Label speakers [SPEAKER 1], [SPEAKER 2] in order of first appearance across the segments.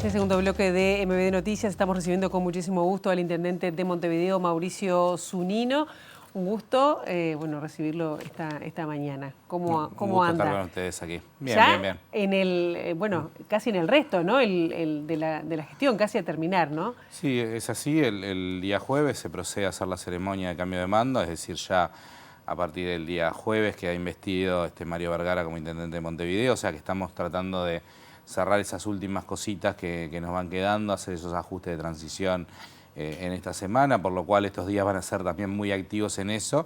[SPEAKER 1] este segundo bloque de MBD Noticias estamos recibiendo con muchísimo gusto al intendente de Montevideo, Mauricio Zunino. Un gusto, recibirlo esta mañana. ¿Cómo
[SPEAKER 2] gusto
[SPEAKER 1] anda?
[SPEAKER 2] estar con ustedes aquí. Bien,
[SPEAKER 1] ya
[SPEAKER 2] bien, bien.
[SPEAKER 1] En el, casi en el resto, ¿no? El de la gestión, casi a terminar, ¿no?
[SPEAKER 2] Sí, es así. El día jueves se procede a hacer la ceremonia de cambio de mando, es decir, ya a partir del día jueves queda investido Mario Vergara como intendente de Montevideo, o sea que estamos tratando de cerrar esas últimas cositas que nos van quedando, hacer esos ajustes de transición en esta semana, por lo cual estos días van a ser también muy activos en eso,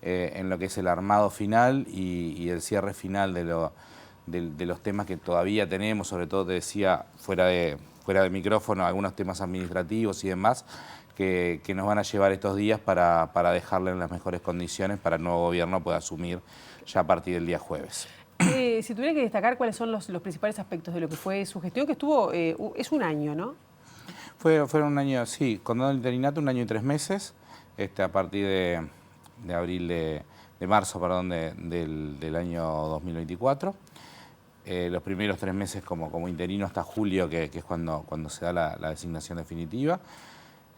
[SPEAKER 2] en lo que es el armado final y el cierre final de los temas que todavía tenemos, sobre todo te decía fuera de micrófono, algunos temas administrativos y demás, que nos van a llevar estos días para dejarle en las mejores condiciones para el nuevo gobierno pueda asumir ya a partir del día jueves.
[SPEAKER 1] Si tuviera que destacar cuáles son los principales aspectos de lo que fue su gestión, que estuvo, es un año, ¿no?
[SPEAKER 2] Fueron un año, sí, con el interinato, 1 año y 3 meses, a partir de abril, de marzo, perdón, del año 2024. Los primeros 3 meses como interino hasta julio, que es cuando se da la designación definitiva.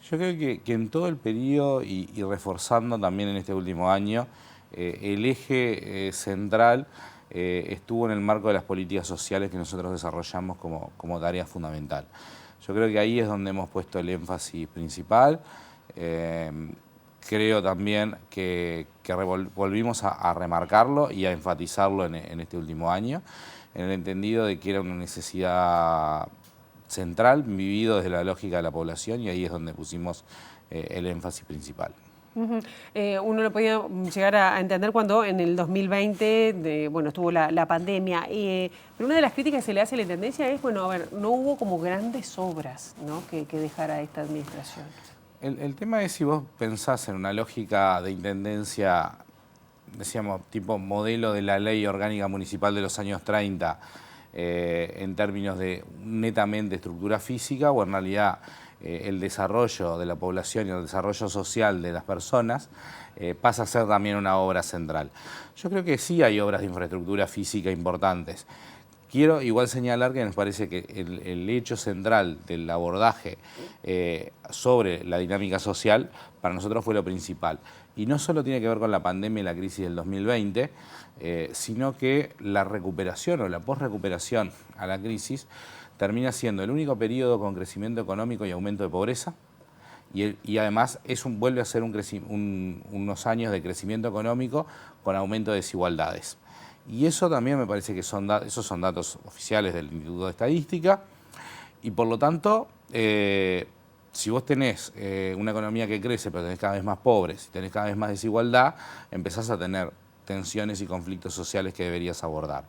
[SPEAKER 2] Yo creo que en todo el periodo y reforzando también en este último año, el eje central estuvo en el marco de las políticas sociales que nosotros desarrollamos como tarea fundamental. Yo creo que ahí es donde hemos puesto el énfasis principal. Creo también que volvimos a remarcarlo y a enfatizarlo en este último año, en el entendido de que era una necesidad central, vivido desde la lógica de la población, y ahí es donde pusimos el énfasis principal.
[SPEAKER 1] Uno lo podía llegar a entender cuando en el 2020 estuvo la pandemia, pero una de las críticas que se le hace a la Intendencia es, no hubo como grandes obras, ¿no? que dejara esta administración.
[SPEAKER 2] El tema es si vos pensás en una lógica de intendencia, decíamos, tipo modelo de la ley orgánica municipal de los años 30, en términos de netamente estructura física, o en realidad el desarrollo de la población y el desarrollo social de las personas pasa a ser también una obra central. Yo creo que sí hay obras de infraestructura física importantes. Quiero igual señalar que nos parece que el hecho central del abordaje sobre la dinámica social para nosotros fue lo principal. Y no solo tiene que ver con la pandemia y la crisis del 2020, sino que la recuperación o la posrecuperación a la crisis termina siendo el único periodo con crecimiento económico y aumento de pobreza, y además vuelve a ser unos años de crecimiento económico con aumento de desigualdades. Y eso también me parece que esos son datos oficiales del Instituto de Estadística, y por lo tanto, si vos tenés una economía que crece pero tenés cada vez más pobres, si tenés cada vez más desigualdad, empezás a tener tensiones y conflictos sociales que deberías abordar.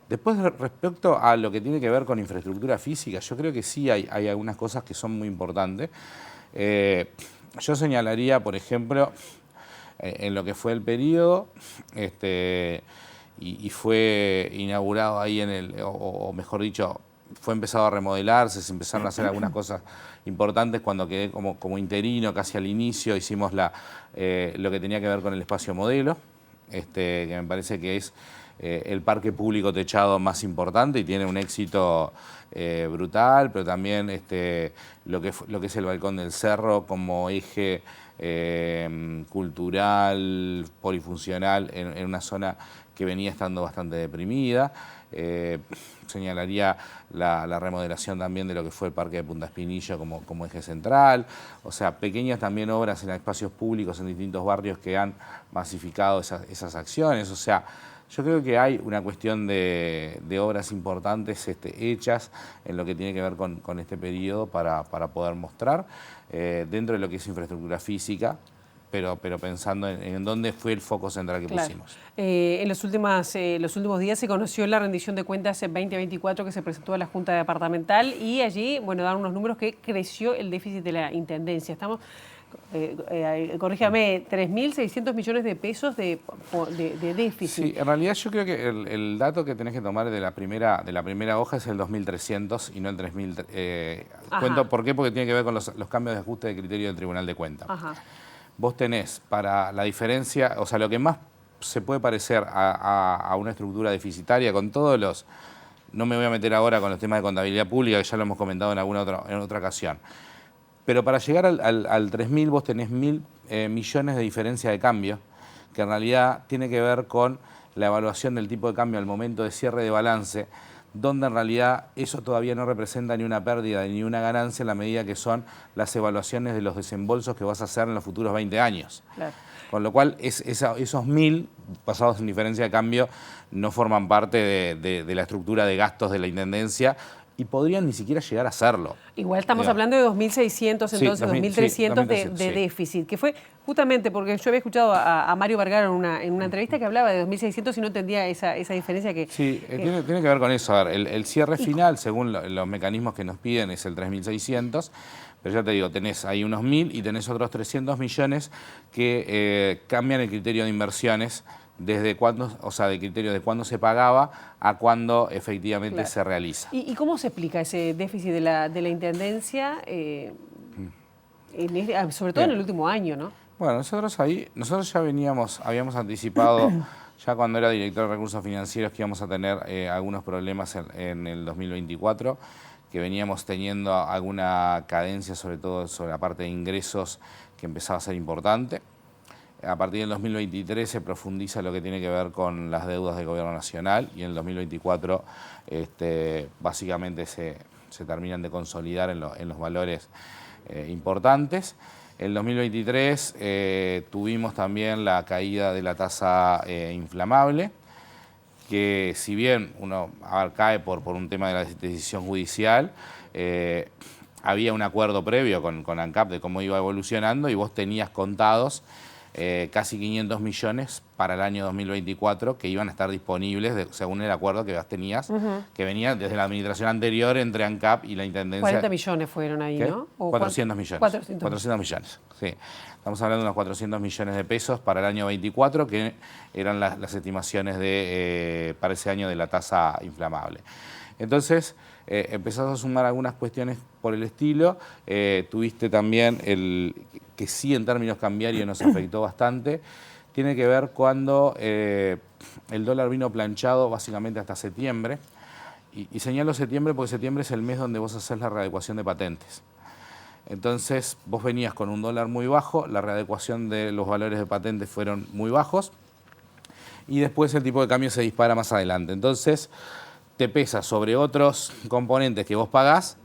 [SPEAKER 2] Después, respecto a lo que tiene que ver con infraestructura física, yo creo que sí hay algunas cosas que son muy importantes. Yo señalaría, por ejemplo, en lo que fue el periodo, y fue inaugurado ahí o mejor dicho, fue empezado a remodelarse, se empezaron a hacer algunas cosas importantes cuando quedé como interino, casi al inicio, hicimos lo que tenía que ver con el espacio modelo, que me parece que es el parque público techado más importante y tiene un éxito brutal, pero también lo que es el Balcón del Cerro como eje cultural, polifuncional, en una zona que venía estando bastante deprimida. Señalaría la remodelación también de lo que fue el Parque de Punta Espinillo como eje central. O sea, pequeñas también obras en espacios públicos en distintos barrios que han masificado esas acciones. O sea, yo creo que hay una cuestión de obras importantes hechas en lo que tiene que ver con este periodo para poder mostrar dentro de lo que es infraestructura física, pero pensando en dónde fue el foco central que pusimos.
[SPEAKER 1] En los últimos días se conoció la rendición de cuentas 2024 que se presentó a la Junta Departamental, y allí, dan unos números que creció el déficit de la Intendencia. Estamos, corríjame, 3.600 millones de pesos de déficit.
[SPEAKER 2] Sí, en realidad yo creo que el dato que tenés que tomar de la primera hoja es el 2.300 y no el 3.000. Cuento por qué, porque tiene que ver con los cambios de ajuste de criterio del Tribunal de Cuentas. Vos tenés para la diferencia, o sea, lo que más se puede parecer a una estructura deficitaria con todos los No me voy a meter ahora con los temas de contabilidad pública, que ya lo hemos comentado en otra ocasión. Pero para llegar al 3.000 vos tenés 1.000 millones de diferencia de cambio, que en realidad tiene que ver con la evaluación del tipo de cambio al momento de cierre de balance, donde en realidad eso todavía no representa ni una pérdida ni una ganancia en la medida que son las evaluaciones de los desembolsos que vas a hacer en los futuros 20 años. Claro. Con lo cual, esos 1.000 basados en diferencia de cambio no forman parte de la estructura de gastos de la Intendencia y podrían ni siquiera llegar a hacerlo.
[SPEAKER 1] Igual estamos hablando de 2.600, entonces 2.300 de déficit, que fue justamente porque yo había escuchado a Mario Vergara en una entrevista que hablaba de 2.600 y no entendía esa diferencia que...
[SPEAKER 2] Sí, tiene que ver con eso. A ver, el cierre final, según los mecanismos que nos piden, es el 3.600, pero ya te digo, tenés ahí unos 1.000 y tenés otros 300 millones que cambian el criterio de inversiones desde cuándo, o sea, de criterio de cuándo se pagaba a cuándo efectivamente se realiza.
[SPEAKER 1] ¿Y cómo se explica ese déficit de la Intendencia, sobre todo en el último año, ¿no?
[SPEAKER 2] Bueno, nosotros ya habíamos anticipado, ya cuando era director de Recursos Financieros, que íbamos a tener algunos problemas en el 2024, que veníamos teniendo alguna cadencia, sobre todo sobre la parte de ingresos, que empezaba a ser importante. A partir del 2023 se profundiza lo que tiene que ver con las deudas del Gobierno Nacional y en el 2024 básicamente se terminan de consolidar en los valores importantes. En el 2023 tuvimos también la caída de la tasa inflamable, que si bien uno cae por un tema de la decisión judicial, había un acuerdo previo con ANCAP de cómo iba evolucionando y vos tenías contados casi 500 millones para el año 2024 que iban a estar disponibles según el acuerdo que vos tenías, que venía desde la administración anterior entre ANCAP y la Intendencia.
[SPEAKER 1] 40 millones fueron ahí,
[SPEAKER 2] ¿Qué?
[SPEAKER 1] ¿no?
[SPEAKER 2] 400 millones. 400 millones, sí. Estamos hablando de unos 400 millones de pesos para el año 24, que eran las estimaciones para ese año de la tasa inflamable. Entonces, empezás a sumar algunas cuestiones por el estilo. Tuviste también que sí en términos cambiarios nos afectó bastante. Tiene que ver cuando el dólar vino planchado básicamente hasta septiembre. Y señalo septiembre porque septiembre es el mes donde vos haces la readecuación de patentes. Entonces, vos venías con un dólar muy bajo, la readecuación de los valores de patentes fueron muy bajos y después el tipo de cambio se dispara más adelante. Entonces, te pesa sobre otros componentes que vos pagás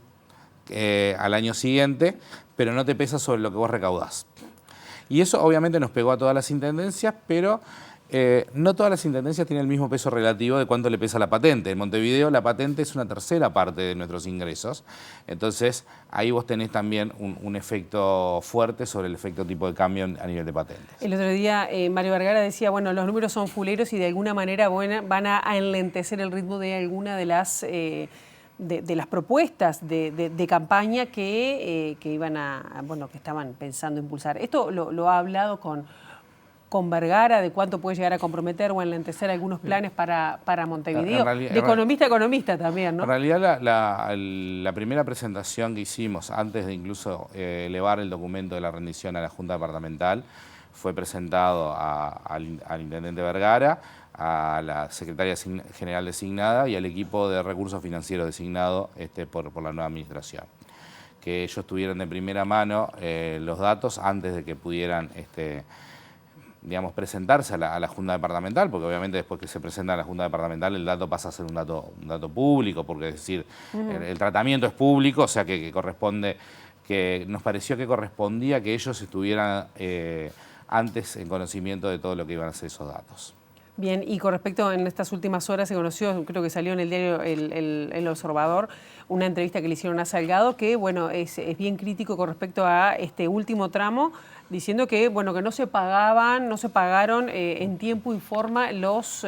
[SPEAKER 2] al año siguiente, pero no te pesa sobre lo que vos recaudás. Y eso obviamente nos pegó a todas las intendencias, pero no todas las intendencias tienen el mismo peso relativo de cuánto le pesa la patente. En Montevideo la patente es una tercera parte de nuestros ingresos, entonces ahí vos tenés también un efecto fuerte sobre el efecto tipo de cambio a nivel de patentes.
[SPEAKER 1] El otro día Mario Vergara decía, bueno, los números son fuleros y de alguna manera van a enlentecer el ritmo de alguna de las propuestas de campaña que iban que estaban pensando impulsar. Esto lo ha hablado con Vergara, de cuánto puede llegar a comprometer o enlentecer algunos planes para Montevideo. De economista a economista también, ¿no?
[SPEAKER 2] En realidad la primera presentación que hicimos, antes de incluso elevar el documento de la rendición a la Junta Departamental, fue presentado al Intendente Vergara, a la Secretaria General designada y al equipo de recursos financieros designado por la nueva administración. Que ellos tuvieron de primera mano los datos antes de que pudieran digamos, presentarse a la Junta Departamental, porque obviamente después que se presenta a la Junta Departamental el dato pasa a ser un dato público, porque es decir, el tratamiento es público, o sea que nos pareció que correspondía que ellos estuvieran antes en conocimiento de todo lo que iban a ser esos datos.
[SPEAKER 1] Bien, y con respecto, en estas últimas horas se conoció, creo que salió en el diario El Observador, una entrevista que le hicieron a Salgado, que bueno, es bien crítico con respecto a este último tramo, diciendo que bueno, que no se pagaron en tiempo y forma digamos,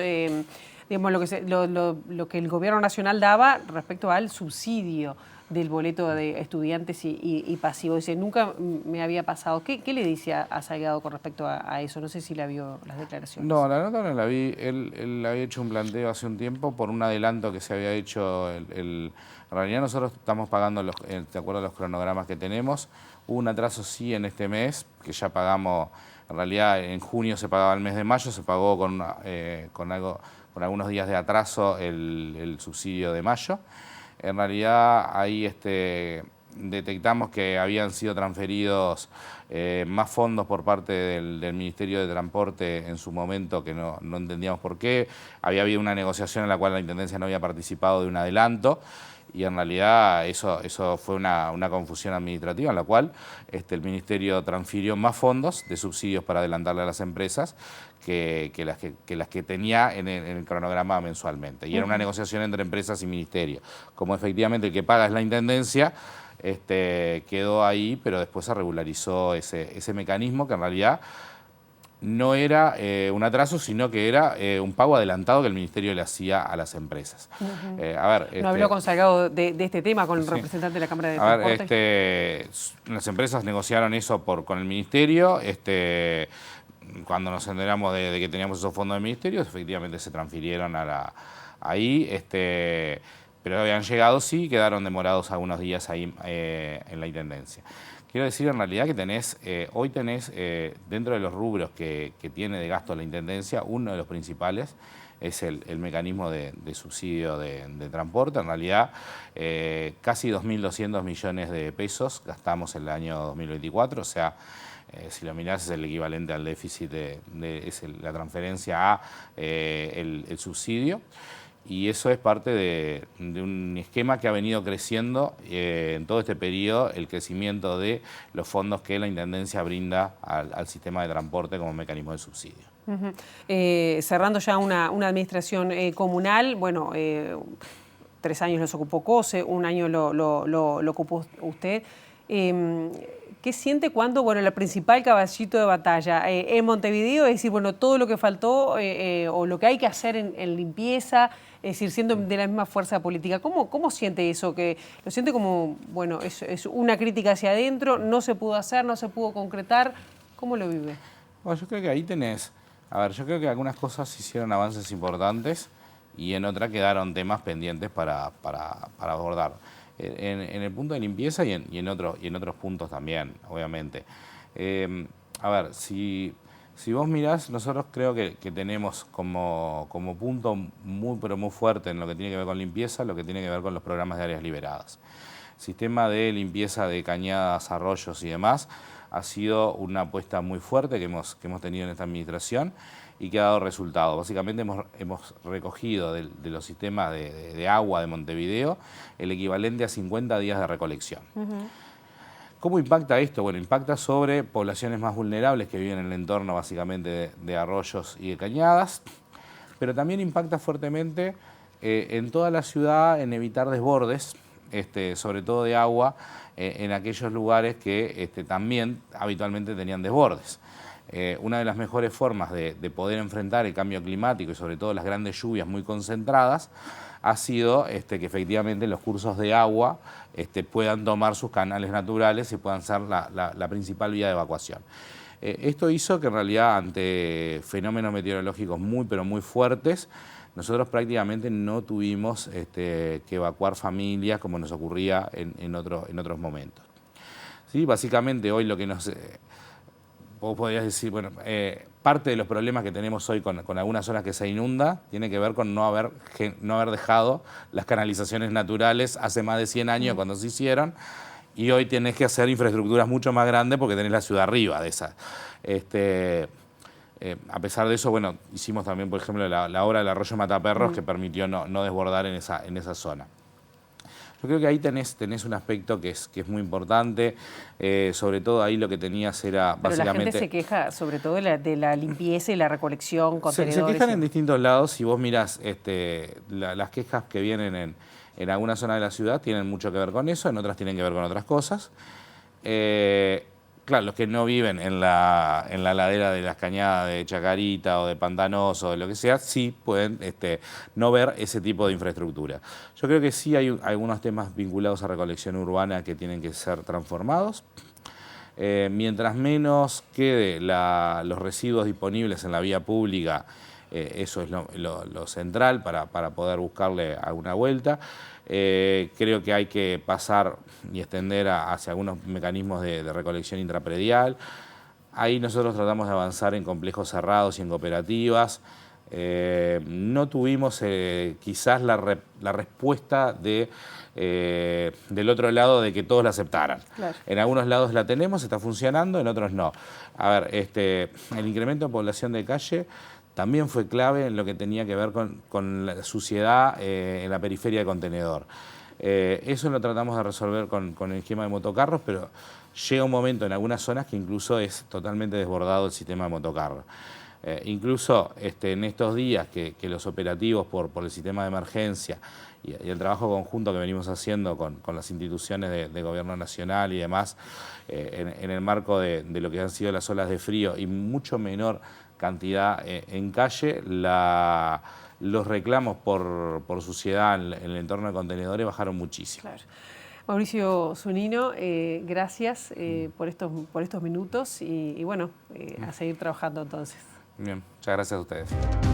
[SPEAKER 1] lo que el Gobierno Nacional daba respecto al subsidio del boleto de estudiantes y pasivos. Dice, nunca me había pasado. ¿Qué le dice a Salgado con respecto a eso? No sé si la vio las declaraciones.
[SPEAKER 2] No, la nota no la vi. Él había hecho un planteo hace un tiempo por un adelanto que se había hecho. En realidad nosotros estamos pagando, de acuerdo a los cronogramas que tenemos. Hubo un atraso sí en este mes, que ya pagamos. En En realidad en junio se pagaba el mes de mayo, se pagó con algunos días de atraso el subsidio de mayo. En realidad ahí detectamos que habían sido transferidos más fondos por parte del Ministerio de Transporte en su momento, que no entendíamos por qué. Había habido una negociación en la cual la Intendencia no había participado de un adelanto, y en realidad eso fue una confusión administrativa en la cual el Ministerio transfirió más fondos de subsidios para adelantarle a las empresas que las que tenía en el cronograma mensualmente. Y era una negociación entre empresas y Ministerio. Como efectivamente el que paga es la Intendencia, quedó ahí, pero después se regularizó ese mecanismo que en realidad no era un atraso, sino que era un pago adelantado que el Ministerio le hacía a las empresas. A ver,
[SPEAKER 1] no habló con Salgado de este tema, con el representante de la Cámara de Transporte.
[SPEAKER 2] Las empresas negociaron eso con el Ministerio. Cuando nos enteramos de que teníamos esos fondos del Ministerio, efectivamente se transfirieron ahí. Pero habían llegado, sí, y quedaron demorados algunos días ahí en la Intendencia. Quiero decir en realidad que hoy tenés dentro de los rubros que tiene de gasto la Intendencia, uno de los principales es el mecanismo de subsidio de transporte. En realidad casi 2.200 millones de pesos gastamos en el año 2024, o sea, si lo mirás es el equivalente al déficit es la transferencia a el subsidio. Y eso es parte de un esquema que ha venido creciendo en todo este periodo, el crecimiento de los fondos que la Intendencia brinda al sistema de transporte como mecanismo de subsidio.
[SPEAKER 1] Cerrando ya una administración comunal, bueno, 3 años los ocupó COSE, 1 año lo ocupó usted. ¿Qué siente cuando, bueno, el principal caballito de batalla en Montevideo, es decir, bueno, todo lo que faltó o lo que hay que hacer en limpieza, es decir, siendo de la misma fuerza política? ¿Cómo siente eso? ¿Que lo siente como, bueno, es una crítica hacia adentro, no se pudo hacer, no se pudo concretar? ¿Cómo lo vive?
[SPEAKER 2] Bueno, yo creo que ahí yo creo que algunas cosas hicieron avances importantes y en otras quedaron temas pendientes para abordar. En el punto de limpieza y en otros puntos también, obviamente. A ver, si vos mirás, nosotros creo que tenemos como punto pero muy fuerte en lo que tiene que ver con limpieza, lo que tiene que ver con los programas de áreas liberadas. Sistema de limpieza de cañadas, arroyos y demás ha sido una apuesta muy fuerte que hemos tenido en esta administración y que ha dado resultados. Básicamente hemos recogido de los sistemas de agua de Montevideo el equivalente a 50 días de recolección. ¿Cómo impacta esto? Bueno, impacta sobre poblaciones más vulnerables que viven en el entorno básicamente de arroyos y de cañadas, pero también impacta fuertemente en toda la ciudad en evitar desbordes, sobre todo de agua, en aquellos lugares que también habitualmente tenían desbordes. Una de las mejores formas de poder enfrentar el cambio climático y sobre todo las grandes lluvias muy concentradas ha sido que efectivamente los cursos de agua puedan tomar sus canales naturales y puedan ser la principal vía de evacuación. Esto hizo que en realidad ante fenómenos meteorológicos pero muy fuertes, nosotros prácticamente no tuvimos que evacuar familias como nos ocurría en otros momentos. ¿Sí? Básicamente hoy lo que vos podrías decir, bueno, parte de los problemas que tenemos hoy con algunas zonas que se inunda tiene que ver con no haber dejado las canalizaciones naturales hace más de 100 años cuando se hicieron, y hoy tenés que hacer infraestructuras mucho más grandes porque tenés la ciudad arriba de esas. A pesar de eso, bueno, hicimos también, por ejemplo, la obra del arroyo Mataperros que permitió no desbordar en esa zona. Yo creo que ahí tenés un aspecto que es muy importante, sobre todo ahí lo que tenías era básicamente...
[SPEAKER 1] Pero la gente se queja sobre todo de la limpieza y la recolección, contenedores...
[SPEAKER 2] Se quejan en distintos lados. Si vos mirás las quejas que vienen en alguna zona de la ciudad tienen mucho que ver con eso, en otras tienen que ver con otras cosas. Claro, los que no viven en la ladera de las cañadas de Chacarita o de Pantanoso o de lo que sea, sí pueden no ver ese tipo de infraestructura. Yo creo que sí hay algunos temas vinculados a recolección urbana que tienen que ser transformados. Mientras menos quede los residuos disponibles en la vía pública, eso es lo central para poder buscarle alguna vuelta. Creo que hay que pasar y extender hacia algunos mecanismos de recolección intrapredial. Ahí nosotros tratamos de avanzar en complejos cerrados y en cooperativas. No tuvimos quizás la respuesta del otro lado de que todos la aceptaran.
[SPEAKER 1] Claro.
[SPEAKER 2] En algunos lados la tenemos, está funcionando, en otros no. A ver, el incremento de población de calle también fue clave en lo que tenía que ver con la suciedad en la periferia de Contenedor. Eso lo tratamos de resolver con el esquema de motocarros, pero llega un momento en algunas zonas que incluso es totalmente desbordado el sistema de motocarros. Incluso en estos días que los operativos por el sistema de emergencia y el trabajo conjunto que venimos haciendo con las instituciones de gobierno nacional y demás, en el marco de lo que han sido las olas de frío y mucho menor cantidad en calle, los reclamos por suciedad en el entorno de Contenedores bajaron muchísimo.
[SPEAKER 1] Claro. Mauricio Zunino, gracias por estos minutos y bueno, a seguir trabajando entonces.
[SPEAKER 2] Bien, muchas gracias a ustedes.